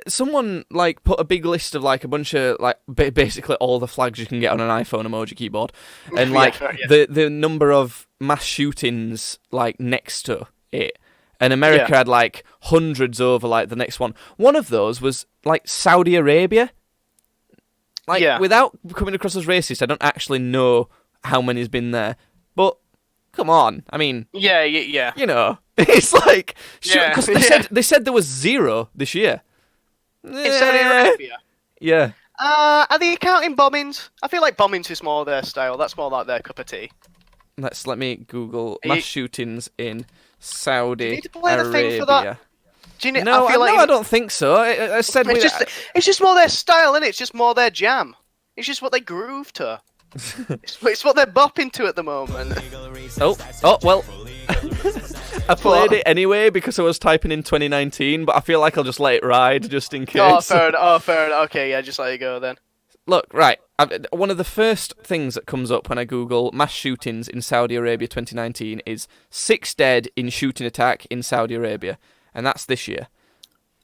Someone like put a big list of like a bunch of like basically all the flags you can get on an iPhone emoji keyboard, and like the number of mass shootings like next to it, and America had like hundreds over like the next one. One of those was like Saudi Arabia. Like without coming across as racist, I don't actually know how many's been there, but come on, I mean, you know, it's like because they said there was 0 this year. In Saudi Arabia. Yeah. Are they counting bombings? I feel like bombings is more their style. That's more like their cup of tea. Let me Google mass shootings in Saudi do you need to play Arabia. The thing for that? I don't think so. I said it's just more their style, isn't it? It's just more their jam. It's just what they groove to. it's what they're bopping to at the moment. Oh well. I played it anyway because I was typing in 2019, but I feel like I'll just let it ride just in case. Oh, fair enough. Okay, yeah, just let it go then. Look, right. One of the first things that comes up when I Google mass shootings in Saudi Arabia 2019 is 6 dead in shooting attack in Saudi Arabia, and that's this year.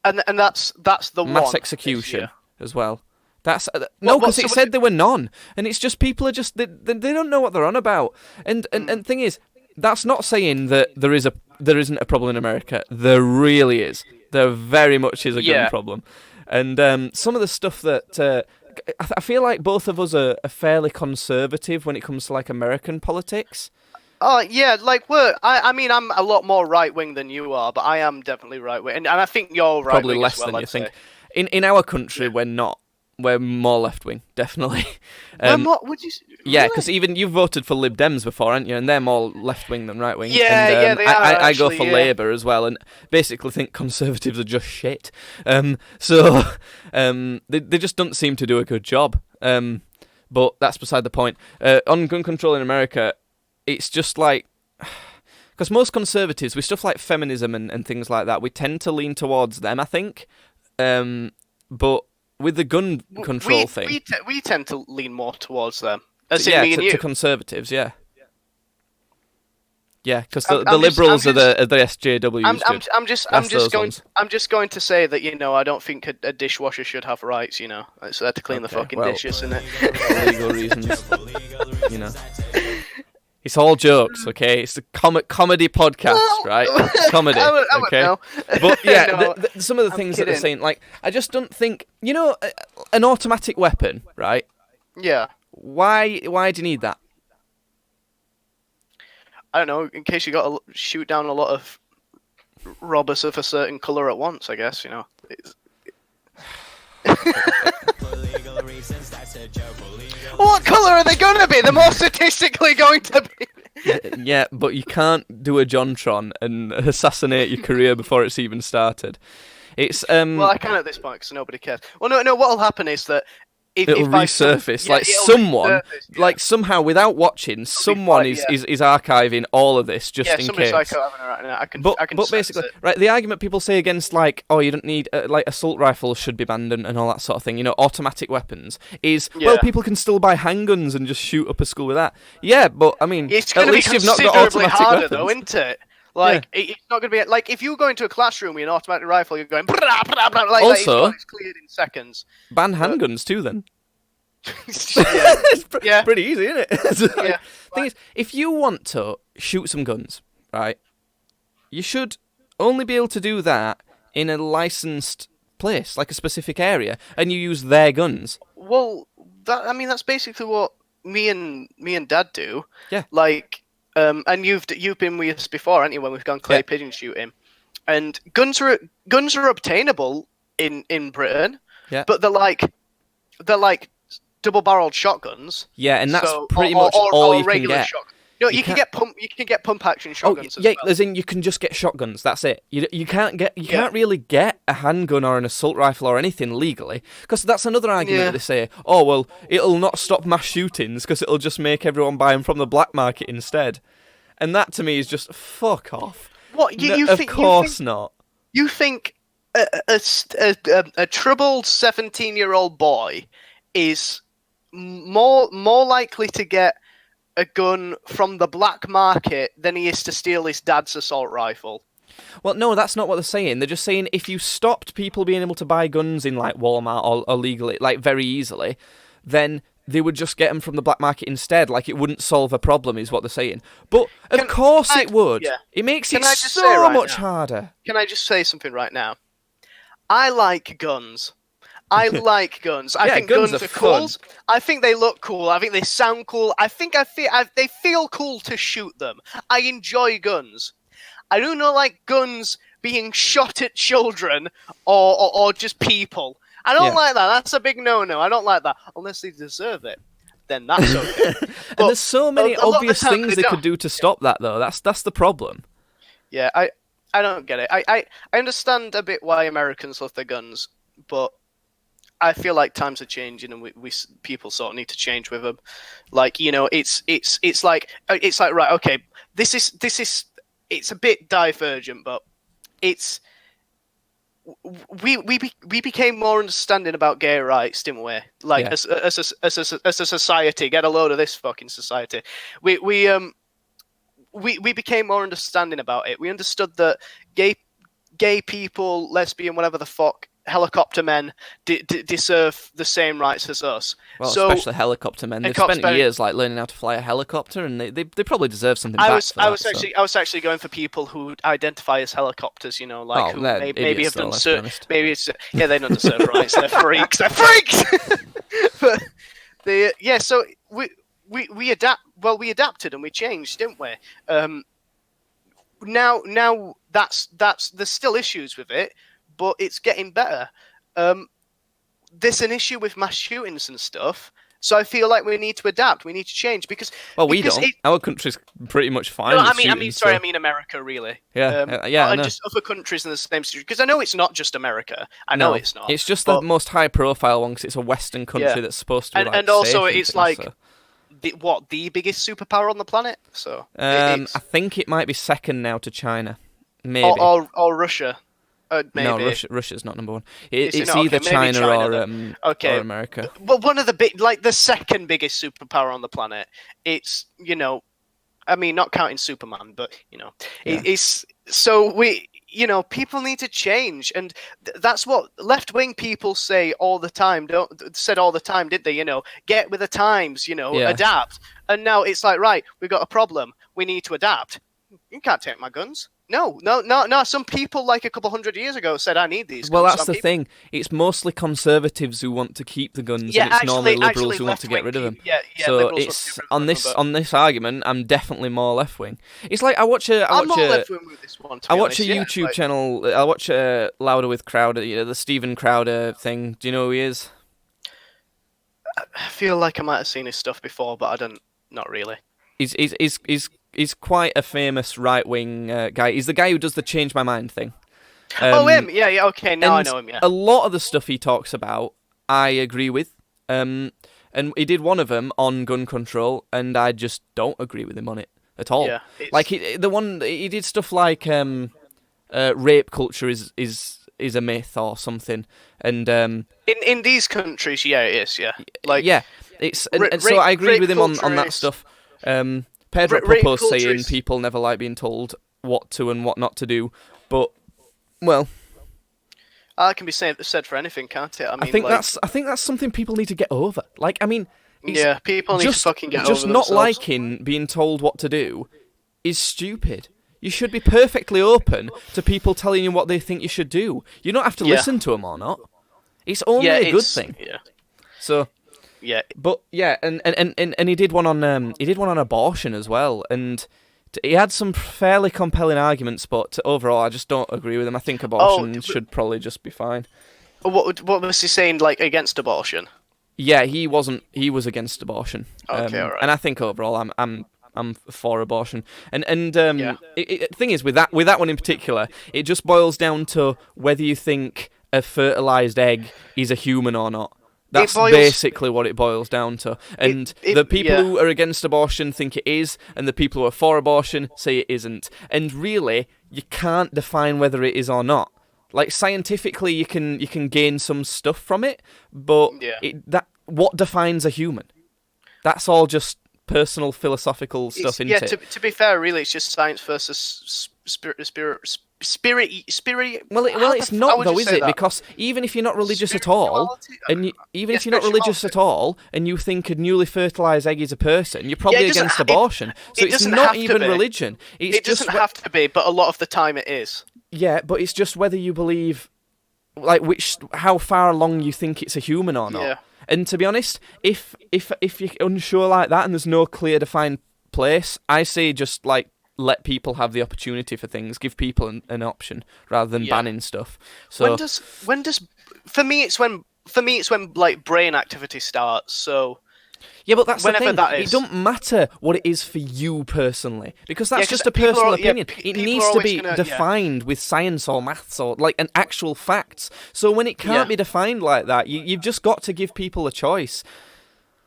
And that's the mass execution as well. That's because it said there were none, and it's just people are just they don't know what they're on about. And thing is, that's not saying that there isn't a problem in America. There really is. There very much is a gun problem, and some of the stuff that I feel like both of us are fairly conservative when it comes to like American politics. Oh yeah, like I mean, I'm a lot more right wing than you are, but I am definitely right wing, and I think you're right. Probably less than you think. In our country, we're not. We're more left wing, definitely. What would you? Really? Yeah, because even you've voted for Lib Dems before, haven't you? And they're more left wing than right wing. Yeah, and, they are. I go for Labour as well, and basically think Conservatives are just shit. So they just don't seem to do a good job. But that's beside the point. On gun control in America, it's just like, because most Conservatives, with stuff like feminism and things like that, we tend to lean towards them, I think. But with the gun control thing, we tend to lean more towards them. To Conservatives, yeah. Yeah, because the Liberals are the SJWs. I'm just going to say that I don't think a dishwasher should have rights. It's there to clean the fucking dishes, isn't it? For legal reasons, It's all jokes, okay? It's a comedy podcast, right? It's comedy, okay? But yeah, some of the things that they're saying, like, I just don't think, an automatic weapon, right? Yeah. Why do you need that? I don't know, in case you got to shoot down a lot of robbers of a certain colour at once, I guess, What colour are they going to be? They're more statistically going to be. Yeah, but you can't do a JonTron and assassinate your career before it's even started. It's Well, I can at this point because nobody cares. Well, no. What'll happen is that it'll resurface. Somehow without watching, someone is archiving all of this just in case. Somebody's psycho having it right now. I can but basically, right, the argument people say against you don't need assault rifles should be banned and all that sort of thing. Automatic weapons is people can still buy handguns and just shoot up a school with that. Yeah, but I mean, at least you've not got automatic harder, weapons, though, isn't it? It's not going to be like if you go into a classroom with an automatic rifle, you're going. Also, it's cleared in seconds. Ban handguns too, then. It's pretty easy, isn't it? Thing is, if you want to shoot some guns, right, you should only be able to do that in a licensed place, like a specific area, and you use their guns. Well, that's basically what me and Dad do. Yeah. And you've been with us before, haven't you, when we've gone clay pigeon shooting? And guns are obtainable in Britain. Yeah. But they're like double-barreled shotguns. Yeah, and that's pretty much all you can get. No, you can get pump action shotguns. As well. As in you can just get shotguns. That's it. You can't really get a handgun or an assault rifle or anything legally, because that's another argument that they say. Oh well, it'll not stop mass shootings because it'll just make everyone buy them from the black market instead. And that to me is just fuck off. What you of think? Course not. You think a troubled 17-year-old boy is more likely to get a gun from the black market than he is to steal his dad's assault rifle? Well, no, that's not what they're saying. They're just saying if you stopped people being able to buy guns in Walmart or legally, very easily, then they would just get them from the black market instead. It wouldn't solve a problem, is what they're saying. But of course it would. Yeah. It makes it so much harder. Can I just say something right now? I like guns. I like guns. I think guns are cool. I think they look cool. I think they sound cool. I think they feel cool to shoot them. I enjoy guns. I do not like guns being shot at children or just people. I don't like that. That's a big no-no. I don't like that. Unless they deserve it, then that's okay. And there's so many obvious things they could do to stop that, though. That's the problem. Yeah, I don't get it. I understand a bit why Americans love their guns, but I feel like times are changing, and we people sort of need to change with them. It's like right, okay, this is it's a bit divergent, but it's we became more understanding about gay rights, didn't we? As a society, get a load of this fucking society. We became more understanding about it. We understood that gay people, lesbian, whatever the fuck, helicopter men deserve the same rights as us. Well, especially helicopter men. They've spent years learning how to fly a helicopter, and they probably deserve something back for that. I was actually going for people who identify as helicopters. Who maybe have done maybe it's they don't deserve rights. They're freaks. They're freaks. But so we adapt. Well, we adapted and we changed, didn't we? Now that's there's still issues with it, but it's getting better. there's an issue with mass shootings and stuff. So I feel like we need to adapt. We need to change because. Well, we don't. Our country's pretty much fine. No, I mean America, really. Yeah, and just other countries in the same situation. Because I know it's not just America. I know it's not. It's just the most high-profile one because it's a Western country that's supposed to be and also it's like the biggest superpower on the planet. So I think it might be second now to China, maybe or Russia. Maybe. No, Russia's not number one. It's either China or America. Well, one of the second biggest superpower on the planet. It's I mean, not counting Superman, but it's so people need to change, and that's what left-wing people say all the time. Said all the time, did they? Get with the times. Adapt. And now it's like, right, we've got a problem. We need to adapt. You can't take my guns. No. Some people like a couple hundred years ago said, I need these guns. Well, that's the thing. It's mostly conservatives who want to keep the guns, and it's normally liberals who want to get rid of them. Yeah, so it's on this argument, I'm definitely more left-wing. It's like I'm more left-wing with this one, I watch a YouTube channel. I watch Louder with Crowder, the Steven Crowder thing. Do you know who he is? I feel like I might have seen his stuff before, but I don't. Not really. He's quite a famous right-wing guy. He's the guy who does the Change My Mind thing. Him? Yeah, okay, now I know him, yeah. A lot of the stuff he talks about, I agree with. And he did one of them on gun control, and I just don't agree with him on it at all. Yeah, like, he did stuff like rape culture is a myth or something. And in these countries, yeah, it is, yeah. Like, yeah, so I agreed with him on that stuff. Pedro Popo's saying people never like being told what to and what not to do, but that can be said for anything, can't it? I think that's something people need to get over. Like, I mean, people need to fucking get over just not liking being told what to do is stupid. You should be perfectly open to people telling you what they think you should do. You don't have to listen to them or not. It's only a good thing. Yeah. So. Yeah, but and he did one on abortion as well, and he had some fairly compelling arguments. But overall, I just don't agree with him. I think abortion should probably just be fine. What was he saying, like, against abortion? Yeah, he wasn't. He was against abortion. Okay, all right. And I think overall, I'm for abortion. And the thing is with that one in particular, it just boils down to whether you think a fertilized egg is a human or not. That's basically what it boils down to. And the people who are against abortion think it is, and the people who are for abortion say it isn't. And really, you can't define whether it is or not. Like, scientifically, you can gain some stuff from it, but what defines a human? That's all just personal philosophical stuff, isn't it? To be fair, really, it's just science versus spirit. Well, it's not though, is it? That? Because even if you're not religious at all, and if you're not religious at all, and you think a newly fertilized egg is a person, you're probably against abortion. So it's not even religion. It doesn't have to be, but a lot of the time it is. Yeah, but it's just whether you believe, like, how far along you think it's a human or not. Yeah. And to be honest, if you're unsure like that and there's no clear defined place, I say just like let people have the opportunity for things, give people an option rather than banning stuff. So when does for me it's when like brain activity starts. So yeah, but that's whenever the thing. That is. It don't matter what it is for you personally, because that's just a personal opinion. It needs to be defined with science or maths or like an actual facts. So when it can't be defined like that, you've just got to give people a choice.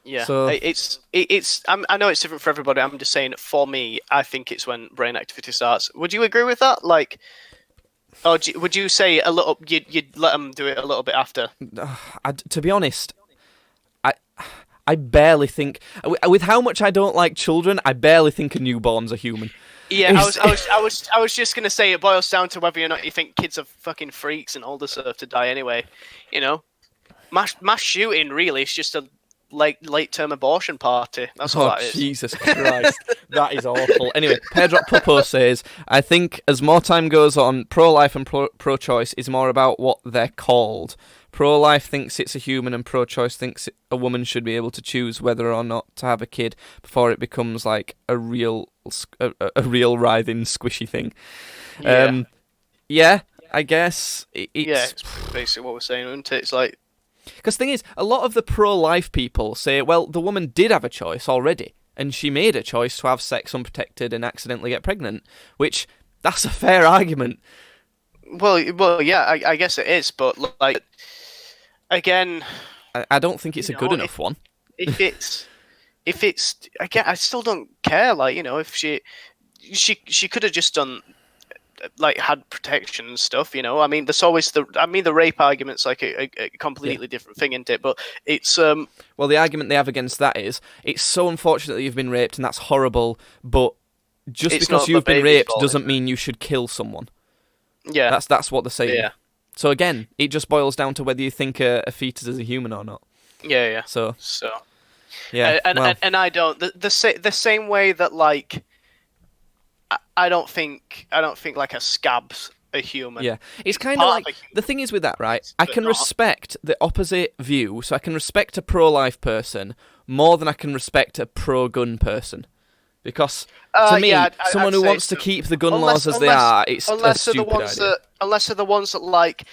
Yeah, so I know it's different for everybody. I'm just saying, for me, I think it's when brain activity starts. Would you agree with that? Like, or would you say a little? You'd let them do it a little bit after? To be honest, I barely think, with how much I don't like children, I barely think a newborn's a human. Yeah, I was just gonna say it boils down to whether or not you think kids are fucking freaks and all deserve to die anyway. You know, mass shooting really is just a late-term abortion party. That's all that is. Jesus Christ. That is awful. Anyway, Pedro Popo says, I think as more time goes on, pro-life and pro-choice is more about what they're called. Pro-life thinks it's a human and pro-choice thinks a woman should be able to choose whether or not to have a kid before it becomes like a real writhing, squishy thing. Yeah. I guess it's basically what we're saying, isn't it? It's like, because the thing is, a lot of the pro-life people say, well, the woman did have a choice already, and she made a choice to have sex unprotected and accidentally get pregnant, which that's a fair argument. Well, yeah, I guess it is, but like, again, I don't think it's a good enough one. If it's again, I still don't care. Like, if she could have just done, like, had protection and stuff. I mean, there's always the rape argument's like a completely different thing, isn't it? But it's well, the argument they have against that is it's so unfortunate that you've been raped and that's horrible, but just because you've been raped doesn't mean you should kill someone. Yeah, that's what they're saying. Yeah. So again, it just boils down to whether you think a fetus is a human or not. Yeah. So yeah, and I don't the same way that, like, I don't think like a scab's a human. Yeah, it's kind of like the thing is with that, right? I can respect the opposite view, so I can respect a pro-life person more than I can respect a pro-gun person. Because, to me, someone who wants to keep the gun laws as they are, it's a stupid idea. Unless they're the ones that, like,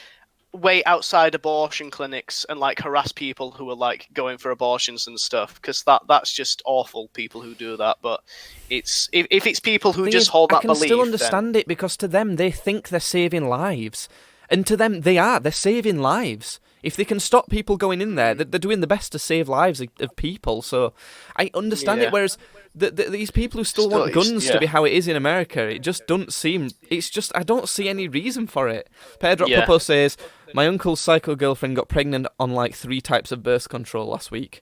wait outside abortion clinics and, like, harass people who are, like, going for abortions and stuff, because that's just awful, people who do that. But if it's people who just hold that belief, I can still understand it, because to them, they think they're saving lives. And to them, they're saving lives. If they can stop people going in there, they're doing the best to save lives of people. So I understand it, whereas these people who still want guns to be how it is in America, it just doesn't seem... It's just, I don't see any reason for it. Pedro Popo says, my uncle's psycho girlfriend got pregnant on like 3 types of birth control last week.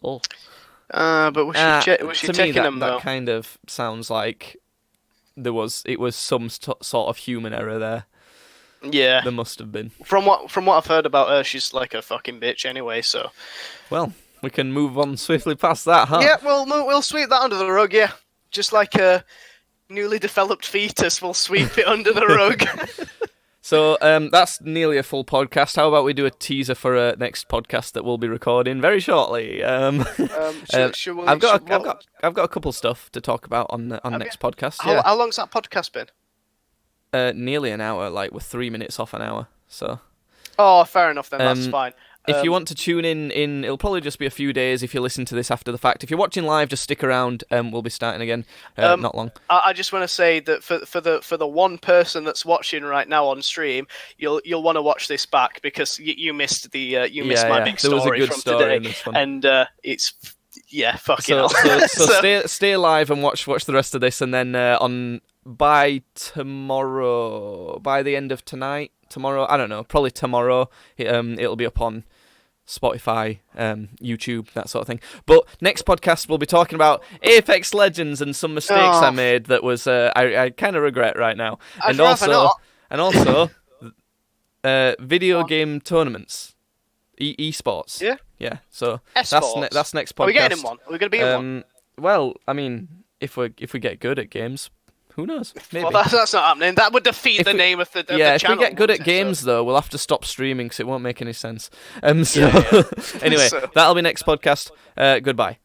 Oh. But was she taking them, though? That kind of sounds like it was some sort of human error there. Yeah, there must have been. From what I've heard about her, she's like a fucking bitch anyway. So, well, we can move on swiftly past that, huh? Yeah, we'll sweep that under the rug. Yeah, just like a newly developed fetus, we'll sweep it under the rug. So that's nearly a full podcast. How about we do a teaser for a next podcast that we'll be recording very shortly? I've got a couple stuff to talk about on next podcast. How long's that podcast been? Nearly an hour. Like, we're 3 minutes off an hour. So. Oh, fair enough then. That's fine. If you want to tune in, it'll probably just be a few days if you listen to this after the fact. If you're watching live, just stick around. We'll be starting again. Not long. I just want to say that for the one person that's watching right now on stream, you'll want to watch this back, because you missed my big story from today, and it's fucking hell. So stay alive and watch the rest of this, and then by the end of tomorrow, I don't know, probably tomorrow, it'll be up on Spotify, YouTube, that sort of thing. But next podcast, we'll be talking about Apex Legends and some mistakes I made that was I kind of regret right now, and also video game tournaments, esports. Yeah. So that's next podcast. Are we getting in one? Are we going to be in one? Well, I mean, if we get good at games. Who knows? Maybe. Well, that's not happening. That would defeat the name of the channel. If we get good at games, though, we'll have to stop streaming because it won't make any sense. Anyway, that'll be next podcast. Goodbye.